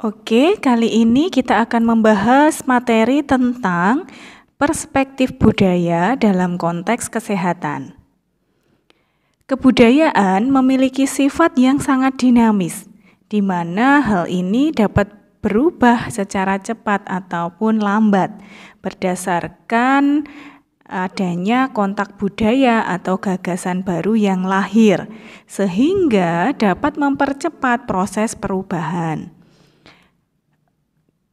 Oke, kali ini kita akan membahas materi tentang perspektif budaya dalam konteks kesehatan. Kebudayaan memiliki sifat yang sangat dinamis, di mana hal ini dapat berubah secara cepat ataupun lambat berdasarkan adanya kontak budaya atau gagasan baru yang lahir, sehingga dapat mempercepat proses perubahan.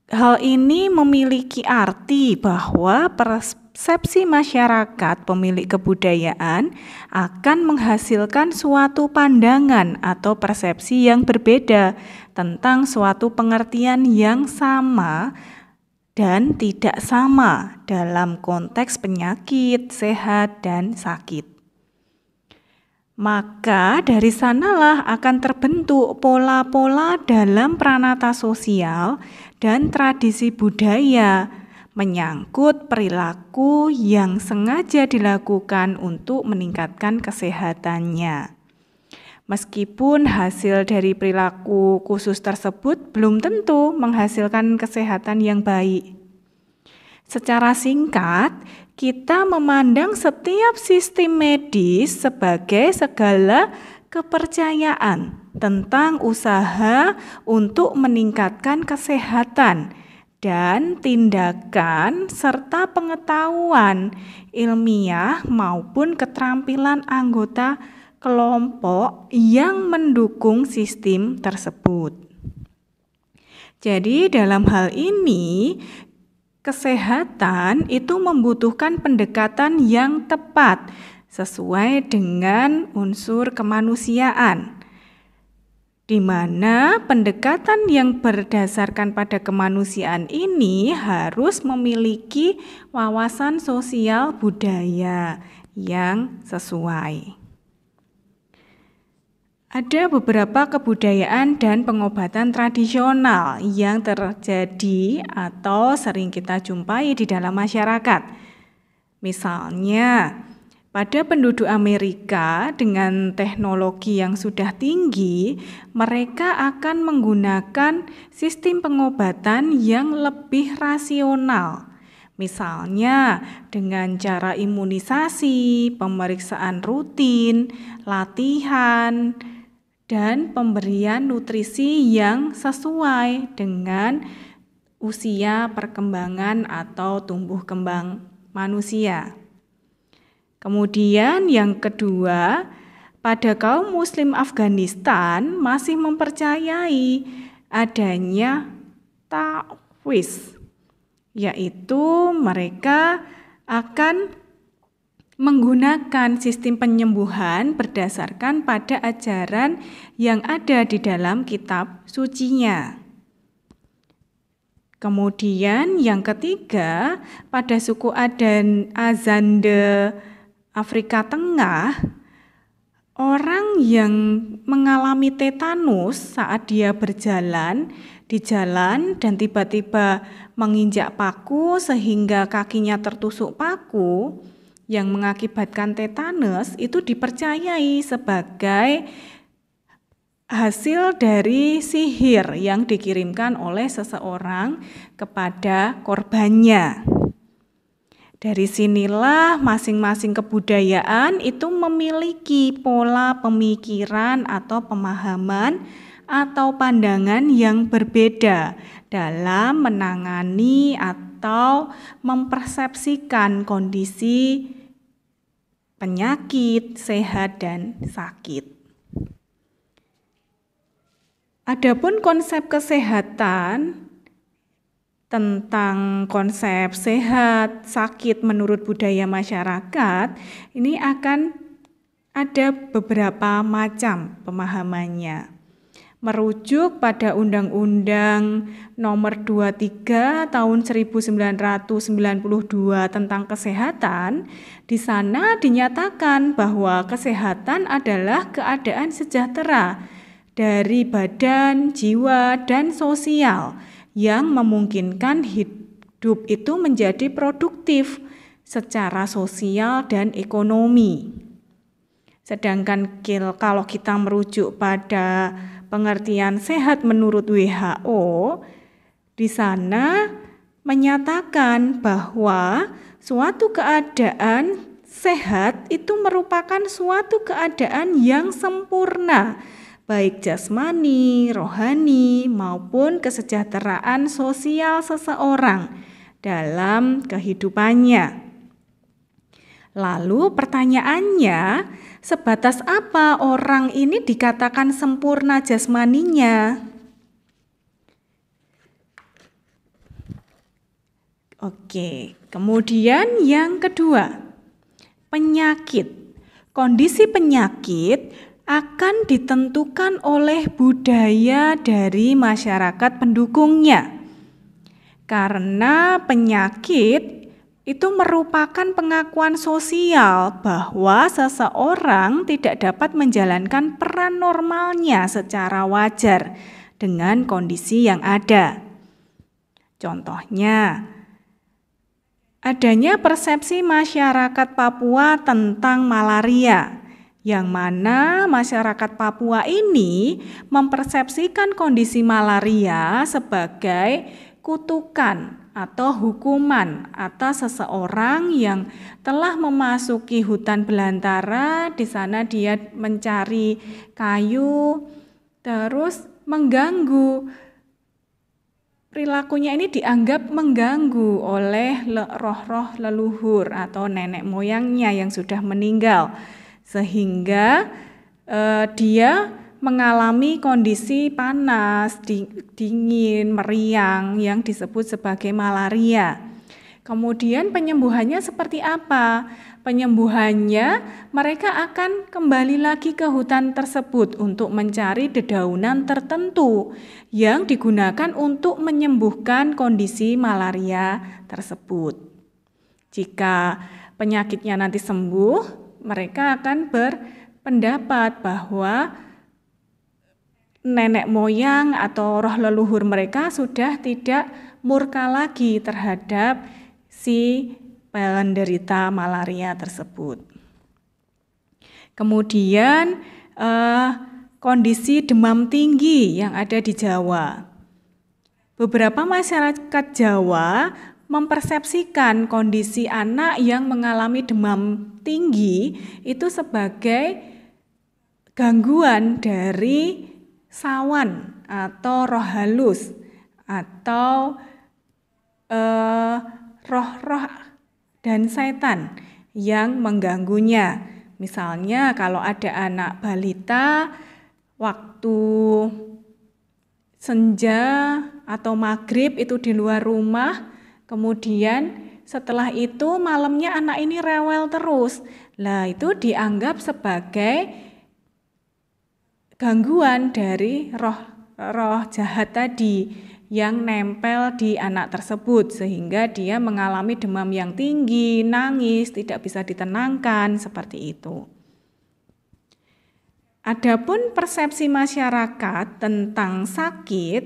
Hal ini memiliki arti bahwa persepsi masyarakat pemilik kebudayaan akan menghasilkan suatu pandangan atau persepsi yang berbeda tentang suatu pengertian yang sama dan tidak sama dalam konteks penyakit, sehat, dan sakit. Maka dari sanalah akan terbentuk pola-pola dalam pranata sosial dan tradisi budaya menyangkut perilaku yang sengaja dilakukan untuk meningkatkan kesehatannya. Meskipun hasil dari perilaku khusus tersebut belum tentu menghasilkan kesehatan yang baik. Secara singkat, kita memandang setiap sistem medis sebagai segala kepercayaan tentang usaha untuk meningkatkan kesehatan dan tindakan serta pengetahuan ilmiah maupun keterampilan anggota kelompok yang mendukung sistem tersebut. Jadi dalam hal ini, kesehatan itu membutuhkan pendekatan yang tepat sesuai dengan unsur kemanusiaan, di mana pendekatan yang berdasarkan pada kemanusiaan ini harus memiliki wawasan sosial budaya yang sesuai. Ada beberapa kebudayaan dan pengobatan tradisional yang terjadi atau sering kita jumpai di dalam masyarakat. Misalnya, pada penduduk Amerika dengan teknologi yang sudah tinggi, mereka akan menggunakan sistem pengobatan yang lebih rasional. Misalnya dengan cara imunisasi, pemeriksaan rutin, latihan, dan pemberian nutrisi yang sesuai dengan usia perkembangan atau tumbuh kembang manusia. Kemudian yang kedua, pada kaum Muslim Afghanistan masih mempercayai adanya ta'widz, yaitu mereka akan menggunakan sistem penyembuhan berdasarkan pada ajaran yang ada di dalam kitab sucinya. Kemudian yang ketiga, pada suku Azande Afrika Tengah, orang yang mengalami tetanus saat dia berjalan di jalan dan tiba-tiba menginjak paku sehingga kakinya tertusuk paku, yang mengakibatkan tetanus itu dipercayai sebagai hasil dari sihir yang dikirimkan oleh seseorang kepada korbannya. Dari sinilah masing-masing kebudayaan itu memiliki pola pemikiran atau pemahaman atau pandangan yang berbeda dalam menangani atau mempersepsikan kondisi penyakit, sehat, dan sakit. Adapun konsep kesehatan, tentang konsep sehat, sakit menurut budaya masyarakat, ini akan ada beberapa macam pemahamannya. Merujuk pada Undang-Undang Nomor 23 Tahun 1992 tentang kesehatan, di sana dinyatakan bahwa kesehatan adalah keadaan sejahtera dari badan, jiwa, dan sosial yang memungkinkan hidup itu menjadi produktif secara sosial dan ekonomi. Sedangkan kalau kita merujuk pada pengertian sehat menurut WHO, di sana menyatakan bahwa suatu keadaan sehat itu merupakan suatu keadaan yang sempurna, baik jasmani, rohani, maupun kesejahteraan sosial seseorang dalam kehidupannya. Lalu pertanyaannya, sebatas apa orang ini dikatakan sempurna jasmaninya? Oke, kemudian yang kedua, penyakit. Kondisi penyakit akan ditentukan oleh budaya dari masyarakat pendukungnya. Karena penyakit itu merupakan pengakuan sosial bahwa seseorang tidak dapat menjalankan peran normalnya secara wajar dengan kondisi yang ada. Contohnya, adanya persepsi masyarakat Papua tentang malaria, yang mana masyarakat Papua ini mempersepsikan kondisi malaria sebagai kutukan atau hukuman atas seseorang yang telah memasuki hutan belantara. Di sana dia mencari kayu, terus mengganggu. Perilakunya ini dianggap mengganggu oleh roh-roh leluhur atau nenek moyangnya yang sudah meninggal, sehingga dia mengalami kondisi panas, dingin, meriang yang disebut sebagai malaria. Kemudian penyembuhannya seperti apa? Penyembuhannya mereka akan kembali lagi ke hutan tersebut untuk mencari dedaunan tertentu yang digunakan untuk menyembuhkan kondisi malaria tersebut. Jika penyakitnya nanti sembuh, mereka akan berpendapat bahwa nenek moyang atau roh leluhur mereka sudah tidak murka lagi terhadap si penderita malaria tersebut. Kemudian kondisi demam tinggi yang ada di Jawa. Beberapa masyarakat Jawa mempersepsikan kondisi anak yang mengalami demam tinggi itu sebagai gangguan dari sawan atau roh halus atau roh-roh dan setan yang mengganggunya. Misalnya kalau ada anak balita waktu senja atau maghrib itu di luar rumah, kemudian setelah itu malamnya anak ini rewel terus. Lah itu dianggap sebagai gangguan dari roh jahat tadi yang nempel di anak tersebut sehingga dia mengalami demam yang tinggi, nangis, tidak bisa ditenangkan, seperti itu. Adapun persepsi masyarakat tentang sakit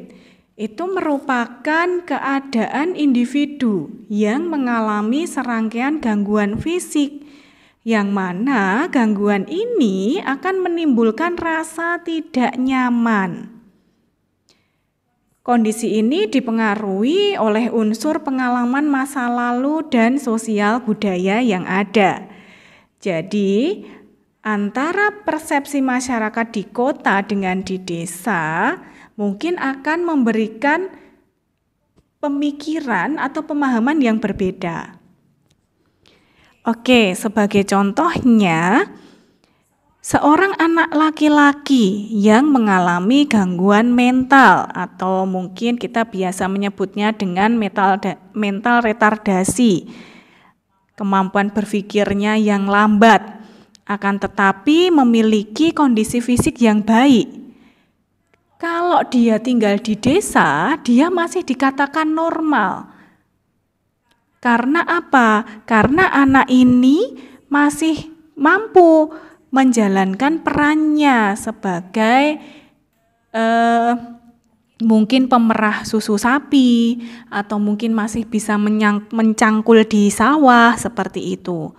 itu merupakan keadaan individu yang mengalami serangkaian gangguan fisik, yang mana gangguan ini akan menimbulkan rasa tidak nyaman. Kondisi ini dipengaruhi oleh unsur pengalaman masa lalu dan sosial budaya yang ada. Jadi, antara persepsi masyarakat di kota dengan di desa mungkin akan memberikan pemikiran atau pemahaman yang berbeda. Oke, sebagai contohnya, seorang anak laki-laki yang mengalami gangguan mental atau mungkin kita biasa menyebutnya dengan mental retardasi, kemampuan berpikirnya yang lambat, akan tetapi memiliki kondisi fisik yang baik. Kalau dia tinggal di desa, dia masih dikatakan normal. Karena apa? Karena anak ini masih mampu menjalankan perannya sebagai mungkin pemerah susu sapi atau mungkin masih bisa mencangkul di sawah seperti itu.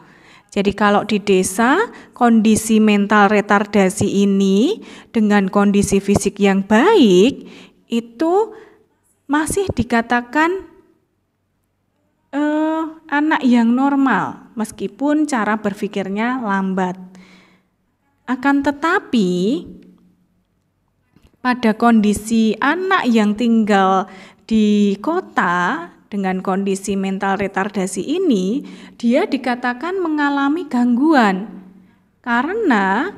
Jadi kalau di desa, kondisi mental retardasi ini dengan kondisi fisik yang baik, itu masih dikatakan anak yang normal, meskipun cara berpikirnya lambat. Akan tetapi, pada kondisi anak yang tinggal di kota dengan kondisi mental retardasi ini, dia dikatakan mengalami gangguan karena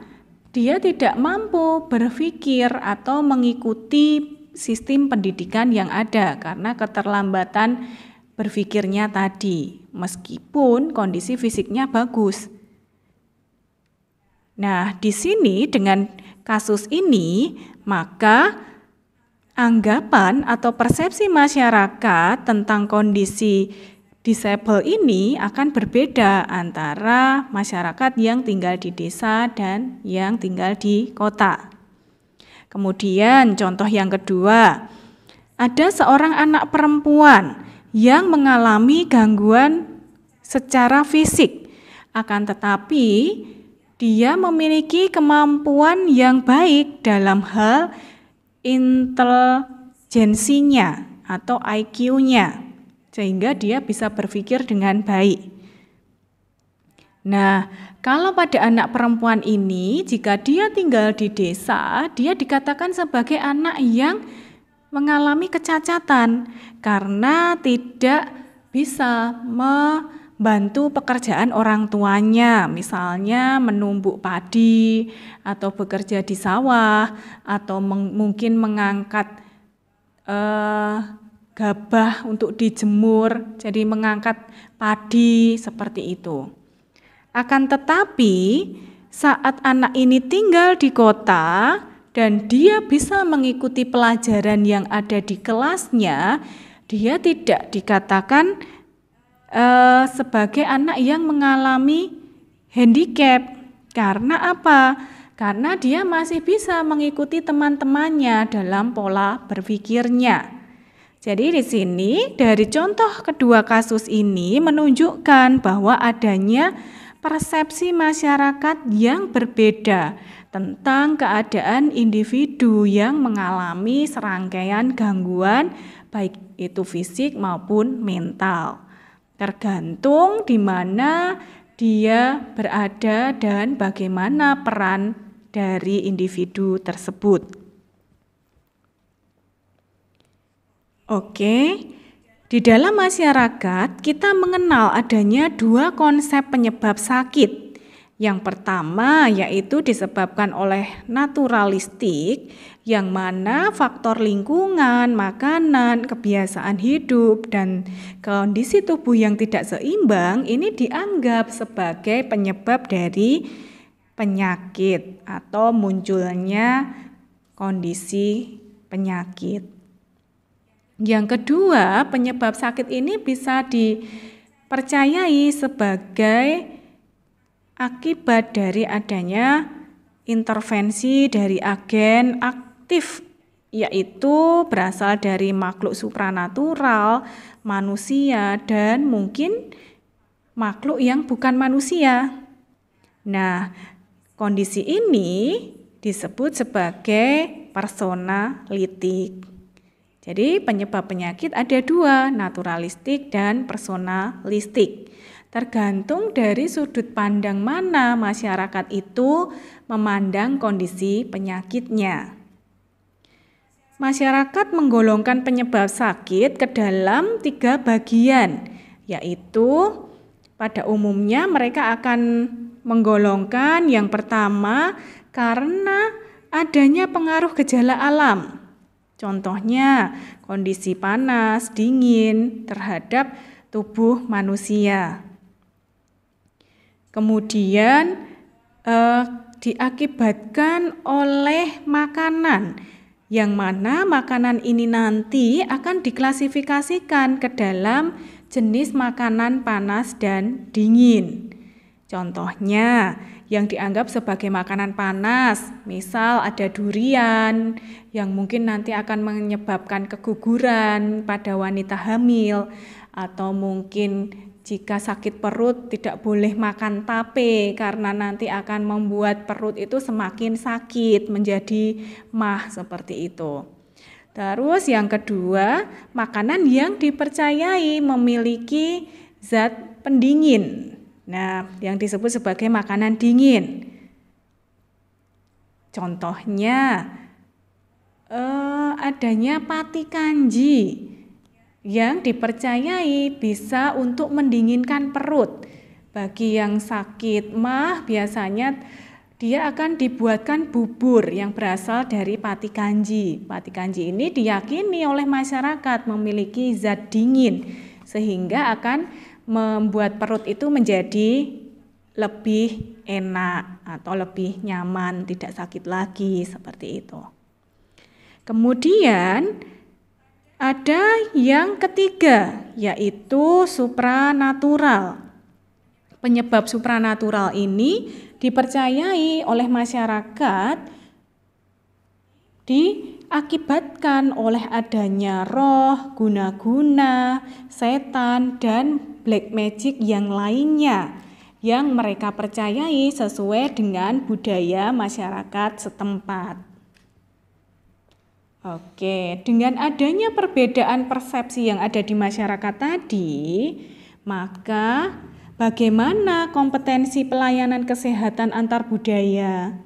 dia tidak mampu berpikir atau mengikuti sistem pendidikan yang ada karena keterlambatan berpikirnya tadi, meskipun kondisi fisiknya bagus. Nah, di sini dengan kasus ini, maka anggapan atau persepsi masyarakat tentang kondisi disabel ini akan berbeda antara masyarakat yang tinggal di desa dan yang tinggal di kota. Kemudian contoh yang kedua, ada seorang anak perempuan yang mengalami gangguan secara fisik, akan tetapi dia memiliki kemampuan yang baik dalam hal intelijensinya atau IQ-nya, sehingga dia bisa berpikir dengan baik. Nah, kalau pada anak perempuan ini, jika dia tinggal di desa, dia dikatakan sebagai anak yang mengalami kecacatan karena tidak bisa membantu pekerjaan orang tuanya, misalnya menumbuk padi atau bekerja di sawah atau mungkin mengangkat gabah untuk dijemur, jadi mengangkat padi seperti itu. Akan tetapi saat anak ini tinggal di kota dan dia bisa mengikuti pelajaran yang ada di kelasnya, dia tidak dikatakan sebagai anak yang mengalami handicap. Karena apa? Karena dia masih bisa mengikuti teman-temannya dalam pola berpikirnya. Jadi di sini dari contoh kedua kasus ini menunjukkan bahwa adanya persepsi masyarakat yang berbeda tentang keadaan individu yang mengalami serangkaian gangguan baik itu fisik maupun mental. Tergantung di mana dia berada dan bagaimana peran dari individu tersebut. Oke, di dalam masyarakat kita mengenal adanya dua konsep penyebab sakit. Yang pertama yaitu disebabkan oleh naturalistik, yang mana faktor lingkungan, makanan, kebiasaan hidup, dan kondisi tubuh yang tidak seimbang ini dianggap sebagai penyebab dari penyakit atau munculnya kondisi penyakit. Yang kedua, penyebab sakit ini bisa dipercayai sebagai akibat dari adanya intervensi dari agen aktif, yaitu berasal dari makhluk supranatural, manusia, dan mungkin makhluk yang bukan manusia. Nah, kondisi ini disebut sebagai personalitik. Jadi penyebab penyakit ada dua, naturalistik dan personalistik. Tergantung dari sudut pandang mana masyarakat itu memandang kondisi penyakitnya. Masyarakat menggolongkan penyebab sakit ke dalam 3 bagian, yaitu pada umumnya mereka akan menggolongkan yang pertama karena adanya pengaruh gejala alam. Contohnya kondisi panas, dingin terhadap tubuh manusia. Kemudian diakibatkan oleh makanan, yang mana makanan ini nanti akan diklasifikasikan ke dalam jenis makanan panas dan dingin. Contohnya yang dianggap sebagai makanan panas, misal ada durian yang mungkin nanti akan menyebabkan keguguran pada wanita hamil, atau mungkin jika sakit perut tidak boleh makan tape karena nanti akan membuat perut itu semakin sakit, menjadi MAH seperti itu. Terus yang kedua, makanan yang dipercayai memiliki zat pendingin. Nah, yang disebut sebagai makanan dingin. Contohnya adanya pati kanji yang dipercayai bisa untuk mendinginkan perut. Bagi yang sakit MAH biasanya dia akan dibuatkan bubur yang berasal dari pati kanji. Pati kanji ini diyakini oleh masyarakat memiliki zat dingin sehingga akan membuat perut itu menjadi lebih enak atau lebih nyaman, tidak sakit lagi seperti itu. Kemudian ada yang ketiga yaitu supranatural. Penyebab supranatural ini dipercayai oleh masyarakat diakibatkan oleh adanya roh, guna-guna, setan, dan black magic yang lainnya yang mereka percayai sesuai dengan budaya masyarakat setempat. Oke, dengan adanya perbedaan persepsi yang ada di masyarakat tadi, maka bagaimana kompetensi pelayanan kesehatan antar budaya?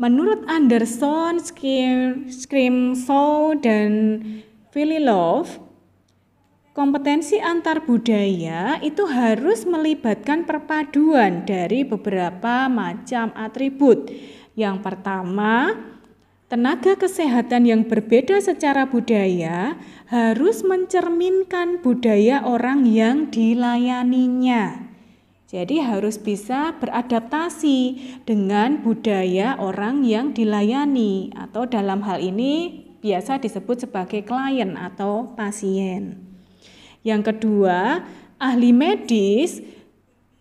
Menurut Anderson, Scrimshaw, dan Phililove, kompetensi antar budaya itu harus melibatkan perpaduan dari beberapa macam atribut. Yang pertama, tenaga kesehatan yang berbeda secara budaya harus mencerminkan budaya orang yang dilayaninya. Jadi harus bisa beradaptasi dengan budaya orang yang dilayani atau dalam hal ini biasa disebut sebagai klien atau pasien. Yang kedua, ahli medis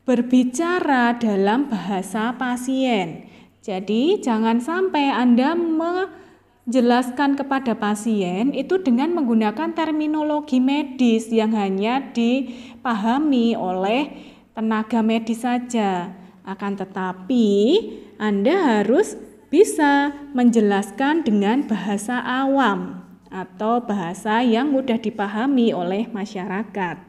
berbicara dalam bahasa pasien. Jadi jangan sampai Anda menjelaskan kepada pasien itu dengan menggunakan terminologi medis yang hanya dipahami oleh tenaga medis saja. Akan tetapi Anda harus bisa menjelaskan dengan bahasa awam atau bahasa yang mudah dipahami oleh masyarakat.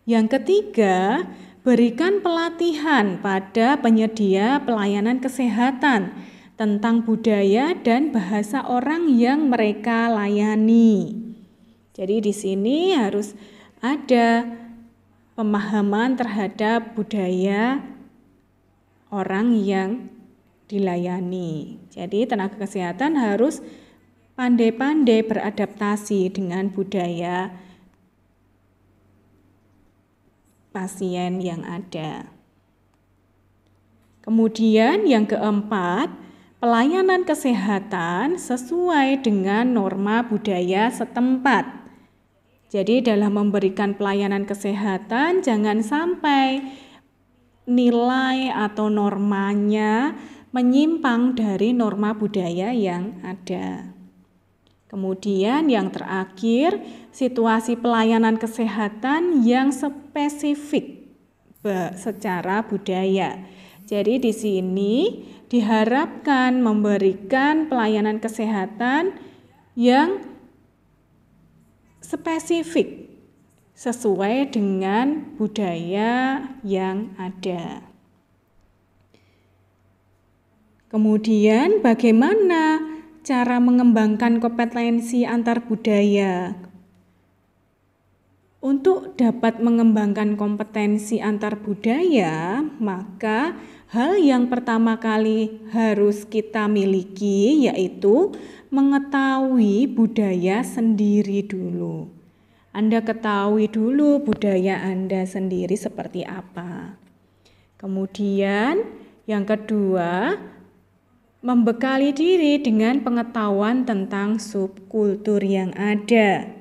Yang ketiga, berikan pelatihan pada penyedia pelayanan kesehatan tentang budaya dan bahasa orang yang mereka layani. Jadi di sini harus ada pemahaman terhadap budaya orang yang dilayani. Jadi tenaga kesehatan harus pandai-pandai beradaptasi dengan budaya pasien yang ada. Kemudian yang keempat, pelayanan kesehatan sesuai dengan norma budaya setempat. Jadi dalam memberikan pelayanan kesehatan jangan sampai nilai atau normanya menyimpang dari norma budaya yang ada. Kemudian yang terakhir, situasi pelayanan kesehatan yang spesifik secara budaya. Jadi di sini diharapkan memberikan pelayanan kesehatan yang spesifik sesuai dengan budaya yang ada. Kemudian bagaimana cara mengembangkan kompetensi antar budaya? Untuk dapat mengembangkan kompetensi antar budaya, maka hal yang pertama kali harus kita miliki yaitu mengetahui budaya sendiri dulu. Anda ketahui dulu budaya Anda sendiri seperti apa. Kemudian yang kedua, membekali diri dengan pengetahuan tentang subkultur yang ada.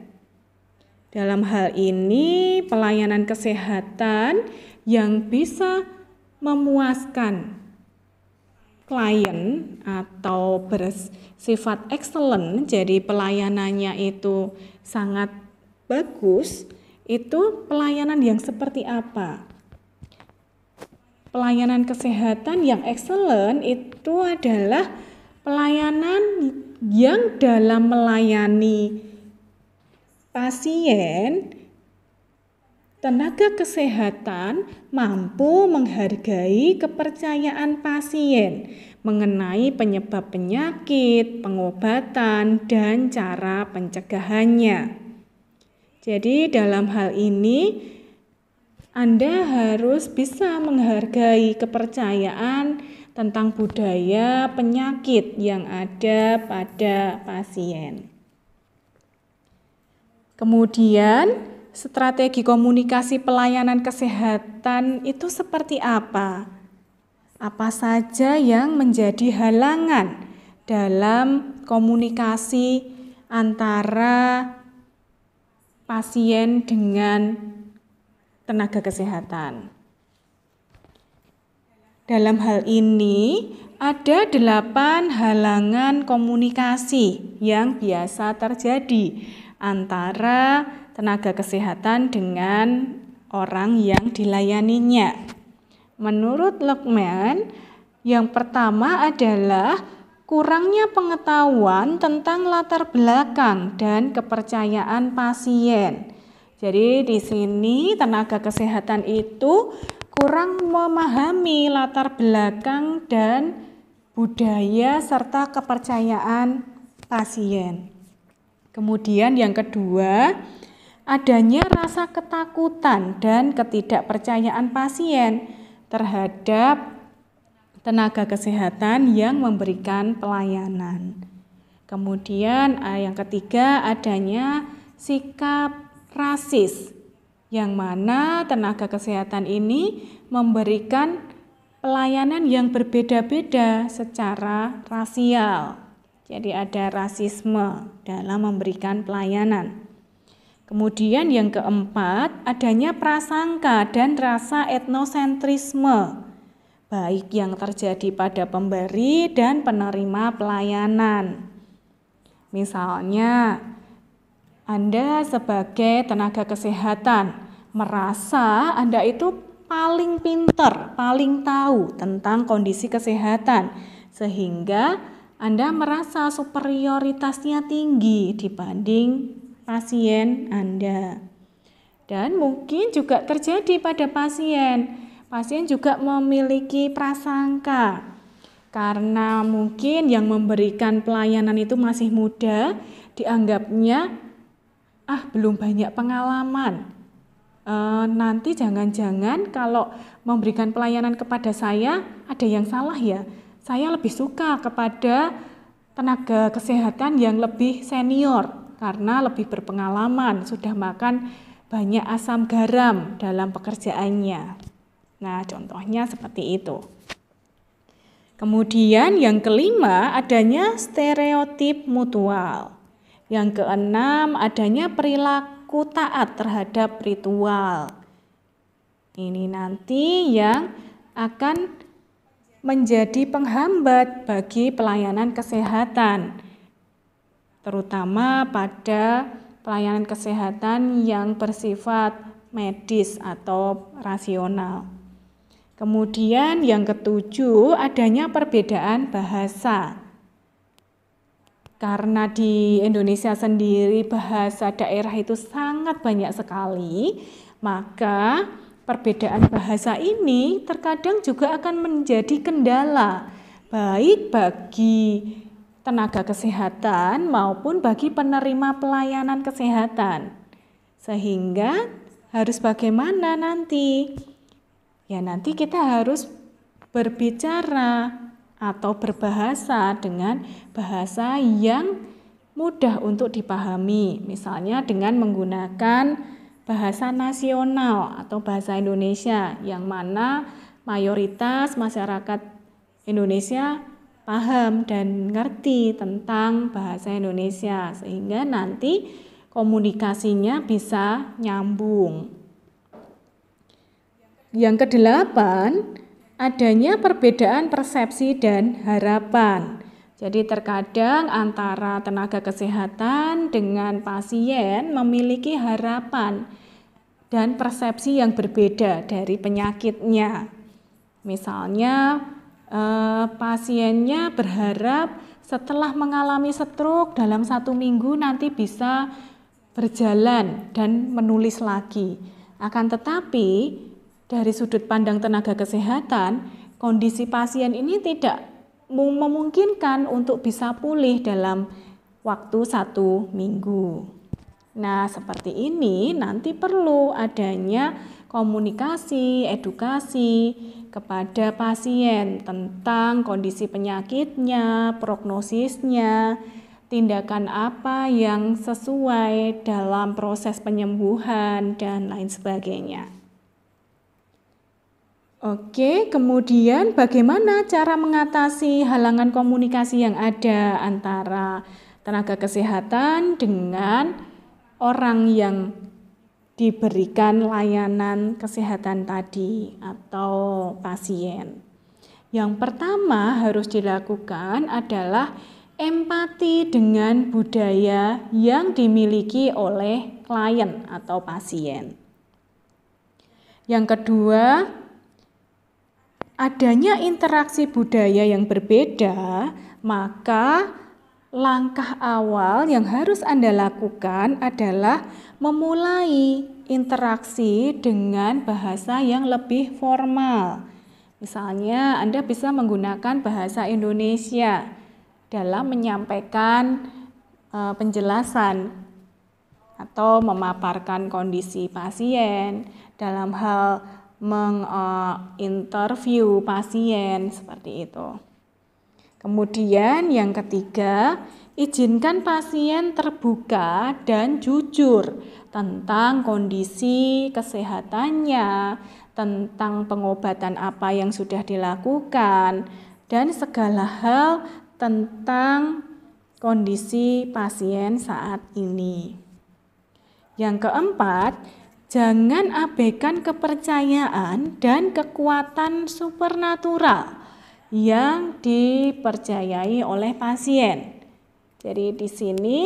Dalam hal ini, pelayanan kesehatan yang bisa memuaskan klien atau bersifat excellent, jadi pelayanannya itu sangat bagus, itu pelayanan yang seperti apa? Pelayanan kesehatan yang excellent itu adalah pelayanan yang dalam melayani pasien, tenaga kesehatan mampu menghargai kepercayaan pasien mengenai penyebab penyakit, pengobatan, dan cara pencegahannya. Jadi dalam hal ini Anda harus bisa menghargai kepercayaan tentang budaya penyakit yang ada pada pasien. Kemudian, strategi komunikasi pelayanan kesehatan itu seperti apa? Apa saja yang menjadi halangan dalam komunikasi antara pasien dengan tenaga kesehatan? Dalam hal ini, ada 8 halangan komunikasi yang biasa terjadi antara tenaga kesehatan dengan orang yang dilayaninya. Menurut Luckman, yang pertama adalah kurangnya pengetahuan tentang latar belakang dan kepercayaan pasien. Jadi di sini tenaga kesehatan itu kurang memahami latar belakang dan budaya serta kepercayaan pasien. Kemudian yang kedua, adanya rasa ketakutan dan ketidakpercayaan pasien terhadap tenaga kesehatan yang memberikan pelayanan. Kemudian yang ketiga, adanya sikap rasis, yang mana tenaga kesehatan ini memberikan pelayanan yang berbeda-beda secara rasial. Jadi ada rasisme dalam memberikan pelayanan. Kemudian yang keempat, adanya prasangka dan rasa etnosentrisme, baik yang terjadi pada pemberi dan penerima pelayanan. Misalnya, Anda sebagai tenaga kesehatan merasa Anda itu paling pintar, paling tahu tentang kondisi kesehatan, sehingga Anda merasa superioritasnya tinggi dibanding pasien Anda. Dan mungkin juga terjadi pada pasien. Pasien juga memiliki prasangka, karena mungkin yang memberikan pelayanan itu masih muda, dianggapnya belum banyak pengalaman. Nanti jangan-jangan kalau memberikan pelayanan kepada saya ada yang salah ya. Saya lebih suka kepada tenaga kesehatan yang lebih senior karena lebih berpengalaman, sudah makan banyak asam garam dalam pekerjaannya. Nah, contohnya seperti itu. Kemudian yang kelima, adanya stereotip mutual. Yang keenam, adanya perilaku taat terhadap ritual. Ini nanti yang akan menjadi penghambat bagi pelayanan kesehatan, terutama pada pelayanan kesehatan yang bersifat medis atau rasional. Kemudian yang ketujuh, adanya perbedaan bahasa. Karena di Indonesia sendiri bahasa daerah itu sangat banyak sekali, maka perbedaan bahasa ini terkadang juga akan menjadi kendala, baik bagi tenaga kesehatan maupun bagi penerima pelayanan kesehatan. Sehingga harus bagaimana nanti? Ya nanti kita harus berbicara atau berbahasa dengan bahasa yang mudah untuk dipahami, misalnya dengan menggunakan bahasa nasional atau bahasa Indonesia, yang mana mayoritas masyarakat Indonesia paham dan ngerti tentang bahasa Indonesia, sehingga nanti komunikasinya bisa nyambung. Yang kedelapan, adanya perbedaan persepsi dan harapan. Jadi terkadang antara tenaga kesehatan dengan pasien memiliki harapan dan persepsi yang berbeda dari penyakitnya. Misalnya pasiennya berharap setelah mengalami stroke dalam 1 minggu nanti bisa berjalan dan menulis lagi. Akan tetapi dari sudut pandang tenaga kesehatan, kondisi pasien ini tidak memungkinkan untuk bisa pulih dalam waktu 1 minggu. Nah, seperti ini nanti perlu adanya komunikasi, edukasi kepada pasien tentang kondisi penyakitnya, prognosisnya, tindakan apa yang sesuai dalam proses penyembuhan, dan lain sebagainya. Oke, kemudian bagaimana cara mengatasi halangan komunikasi yang ada antara tenaga kesehatan dengan orang yang diberikan layanan kesehatan tadi atau pasien? Yang pertama harus dilakukan adalah empati dengan budaya yang dimiliki oleh klien atau pasien. Yang kedua, adanya interaksi budaya yang berbeda, maka langkah awal yang harus Anda lakukan adalah memulai interaksi dengan bahasa yang lebih formal. Misalnya, Anda bisa menggunakan bahasa Indonesia dalam menyampaikan penjelasan atau memaparkan kondisi pasien dalam hal menginterview pasien, seperti itu. Kemudian yang ketiga, izinkan pasien terbuka dan jujur tentang kondisi kesehatannya, tentang pengobatan apa yang sudah dilakukan, dan segala hal tentang kondisi pasien saat ini. Yang keempat, jangan abaikan kepercayaan dan kekuatan supernatural yang dipercayai oleh pasien. Jadi di sini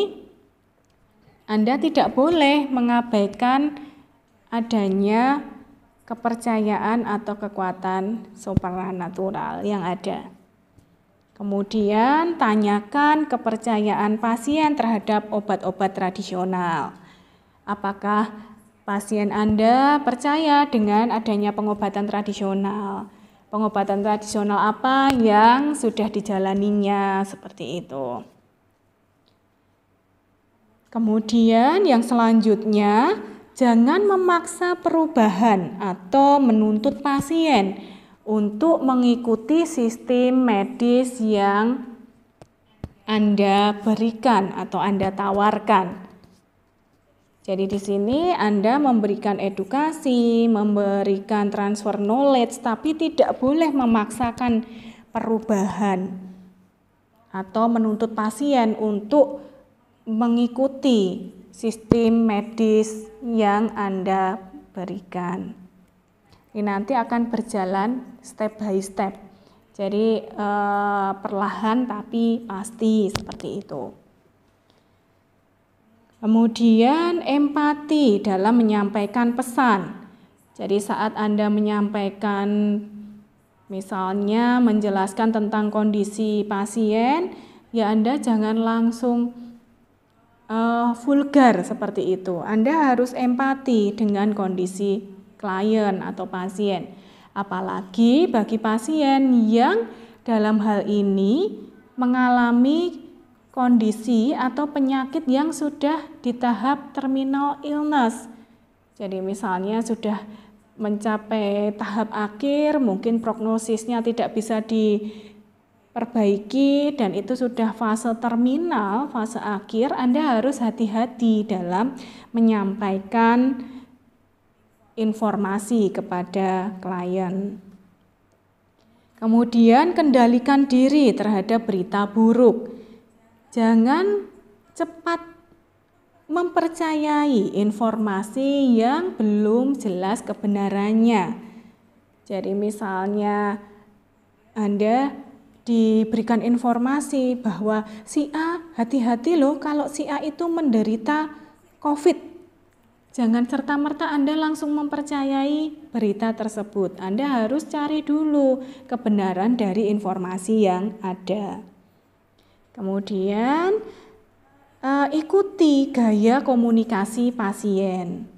Anda tidak boleh mengabaikan adanya kepercayaan atau kekuatan supernatural yang ada. Kemudian tanyakan kepercayaan pasien terhadap obat-obat tradisional. Apakah pasien Anda percaya dengan adanya pengobatan tradisional? Pengobatan tradisional apa yang sudah dijalaninya, seperti itu. Kemudian yang selanjutnya, jangan memaksa perubahan atau menuntut pasien untuk mengikuti sistem medis yang Anda berikan atau Anda tawarkan. Jadi di sini Anda memberikan edukasi, memberikan transfer knowledge, tapi tidak boleh memaksakan perubahan atau menuntut pasien untuk mengikuti sistem medis yang Anda berikan. Ini nanti akan berjalan step by step. Jadi perlahan tapi pasti, seperti itu. Kemudian empati dalam menyampaikan pesan. Jadi saat Anda menyampaikan, misalnya menjelaskan tentang kondisi pasien, ya Anda jangan langsung vulgar seperti itu. Anda harus empati dengan kondisi klien atau pasien. Apalagi bagi pasien yang dalam hal ini mengalami kondisi atau penyakit yang sudah di tahap terminal illness. Jadi misalnya sudah mencapai tahap akhir, mungkin prognosisnya tidak bisa diperbaiki dan itu sudah fase terminal, fase akhir. Anda harus hati-hati dalam menyampaikan informasi kepada klien. Kemudian kendalikan diri terhadap berita buruk. Jangan cepat mempercayai informasi yang belum jelas kebenarannya. Jadi misalnya Anda diberikan informasi bahwa si A, hati-hati loh kalau si A itu menderita COVID. Jangan serta-merta Anda langsung mempercayai berita tersebut. Anda harus cari dulu kebenaran dari informasi yang ada. Kemudian, ikuti gaya komunikasi pasien.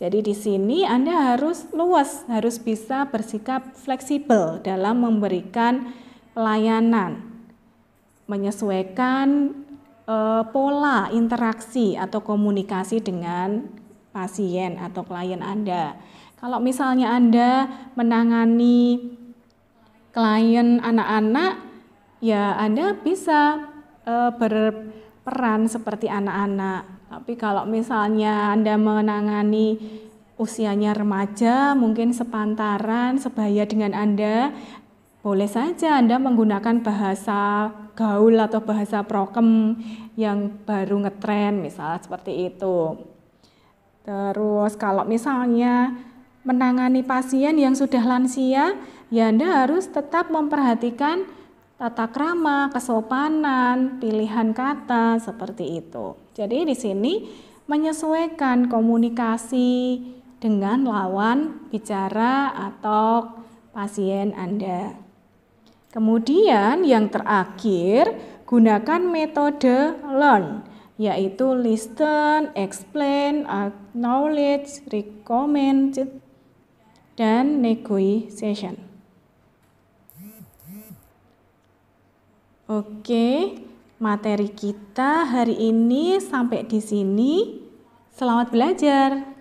Jadi di sini Anda harus luas, harus bisa bersikap fleksibel dalam memberikan pelayanan, menyesuaikan pola interaksi atau komunikasi dengan pasien atau klien Anda. Kalau misalnya Anda menangani klien anak-anak, ya Anda bisa berperan seperti anak-anak. Tapi kalau misalnya Anda menangani usianya remaja, mungkin sepantaran, sebaya dengan Anda, boleh saja Anda menggunakan bahasa gaul atau bahasa prokem yang baru ngetren, misalnya seperti itu. Terus kalau misalnya menangani pasien yang sudah lansia, ya Anda harus tetap memperhatikan tata krama, kesopanan, pilihan kata, seperti itu. Jadi di sini menyesuaikan komunikasi dengan lawan bicara atau pasien Anda. Kemudian yang terakhir, gunakan metode LEARN, yaitu listen, explain, acknowledge, recommend, dan negotiation. Oke, materi kita hari ini sampai di sini. Selamat belajar.